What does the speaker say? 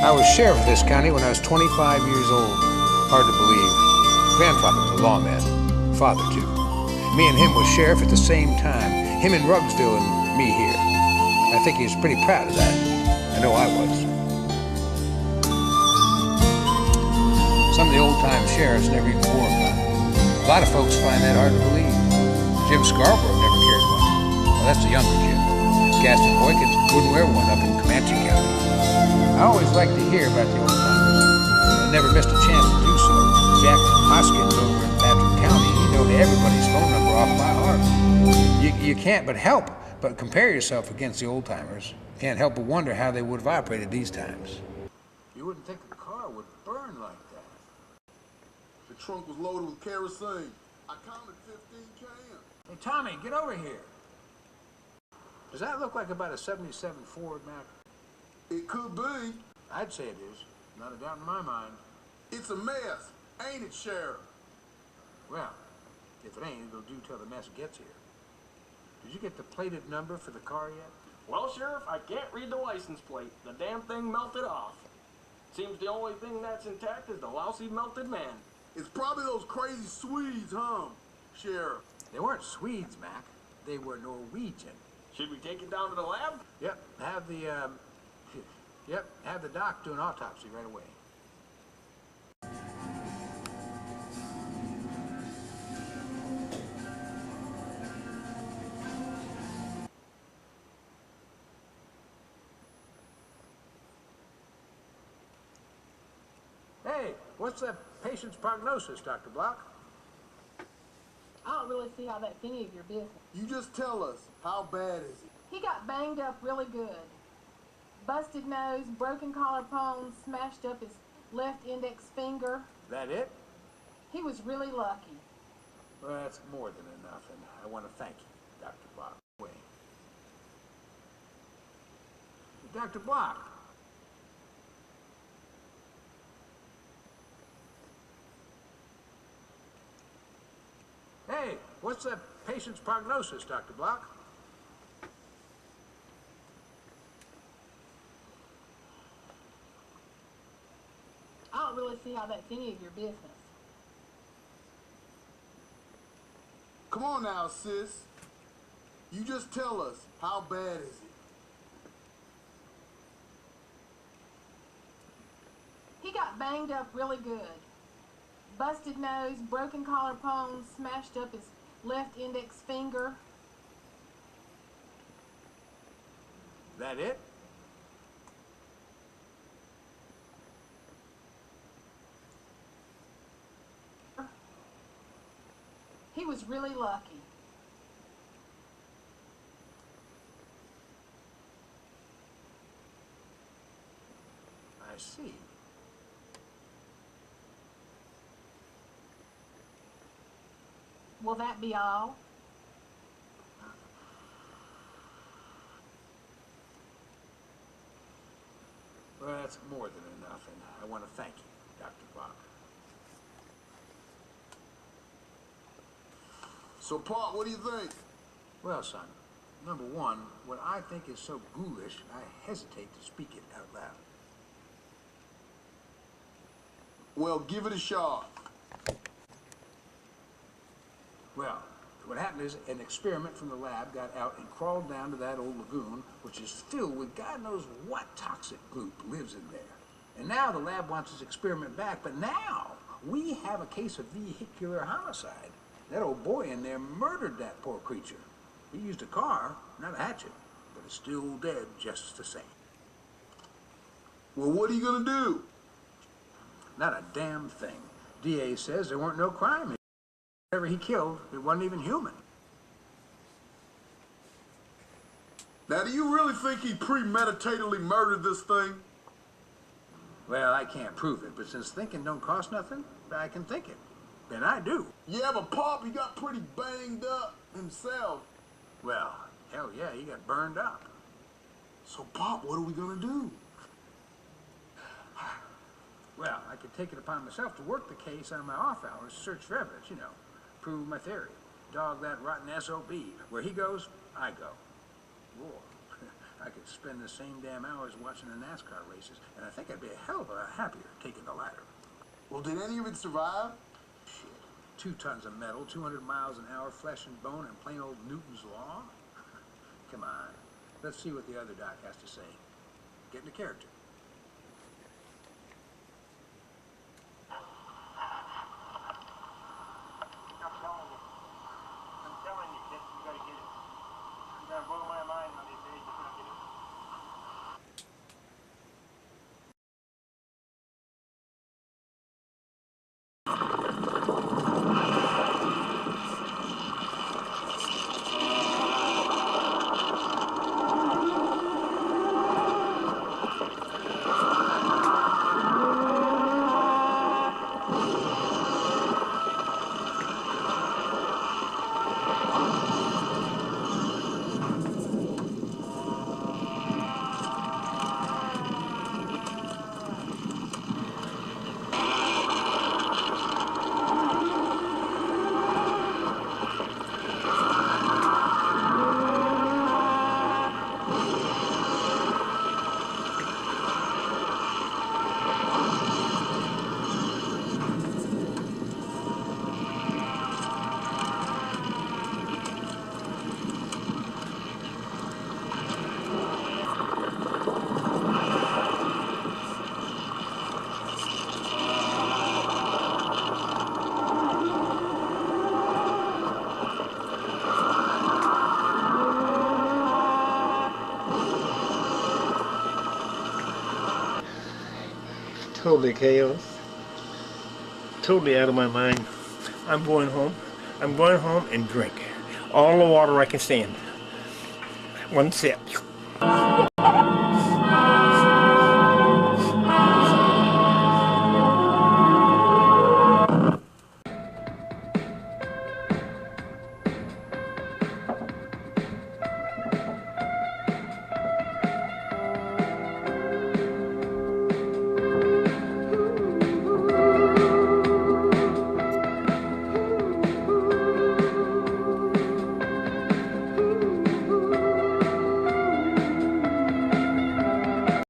I was sheriff of this county when I was 25 years old. Hard to believe. Grandfather was a lawman, father too. Me and him was sheriff at the same time, him in Rugsville and me here. I think he was pretty proud of that. I know I was. Some of the old-time sheriffs never even wore a gun. A lot of folks find that hard to believe. Jim Scarborough never carried one. Well, that's a younger Jim. Gaston Boykins wouldn't wear one up in Comanche County. I always liked to hear about the old timers. I never missed a chance to do so. Jack Hoskins over in Patrick County, he knew everybody's phone number off by heart. You can't but help but compare yourself against the old timers. Can't help but wonder how they would have operated these times. You wouldn't think a car would burn like that. The trunk was loaded with kerosene. I counted 15 cans. Hey, Tommy, get over here. Does that look like about a 77 Ford, Mac? It could be. I'd say it is. Not a doubt in my mind. It's a mess, ain't it, Sheriff? Well, if it ain't, it'll do till the mess gets here. Did you get the plated number for the car yet? Well, Sheriff, I can't read the license plate. The damn thing melted off. Seems the only thing that's intact is the lousy melted man. It's probably those crazy Swedes, huh, Sheriff? They weren't Swedes, Mac. They were Norwegian. Should we take it down to the lab? Yep, have the doc do an autopsy right away. Hey, what's the patient's prognosis, Dr. Block? I don't really see how that's any of your business. You just tell us, how bad is it? He got banged up really good. Busted nose, broken collarbone, smashed up his left index finger. That it? He was really lucky. Well, that's more than enough, and I want to thank you, Dr. Block. Wait. Dr. Block. Hey, what's the patient's prognosis, Dr. Block? I don't really see how that's any of your business. Come on now, sis. You just tell us, how bad is it? He got banged up really good. Busted nose, broken collarbone, smashed up his left index finger. That it? He was really lucky. I see. Will that be all? Well, that's more than enough, and I want to thank you, Dr. Block. So, Pop, what do you think? Well, son, number one, what I think is so ghoulish, I hesitate to speak it out loud. Well, give it a shot. Well, what happened is an experiment from the lab got out and crawled down to that old lagoon, which is filled with God knows what toxic goop lives in there. And now the lab wants its experiment back, but now we have a case of vehicular homicide. That old boy in there murdered that poor creature. He used a car, not a hatchet, but it's still dead just the same. Well, what are you gonna do? Not a damn thing. DA says there weren't no crime. Whatever he killed, it wasn't even human. Now, do you really think he premeditatedly murdered this thing? Well, I can't prove it, but since thinking don't cost nothing, I can think it. And I do. Yeah, but Pop, he got pretty banged up himself. Well, hell yeah, he got burned up. So, Pop, what are we gonna do? Well, I could take it upon myself to work the case on my off hours, search for evidence, you know, prove my theory, dog that rotten SOB. Where he goes, I go. War. I could spend the same damn hours watching the NASCAR races, and I think I'd be a hell of a lot happier taking the latter. Well, did any of it survive? 2 tons of metal, 200 miles an hour, flesh and bone, and plain old Newton's law? Come on, let's see what the other doc has to say. Get into character. I'm telling you, kid, you gotta get it. You gotta blow my mind on these days, you gotta get it. Totally chaos. Totally out of my mind. I'm going home. I'm going home and drink all the water I can stand. One sip.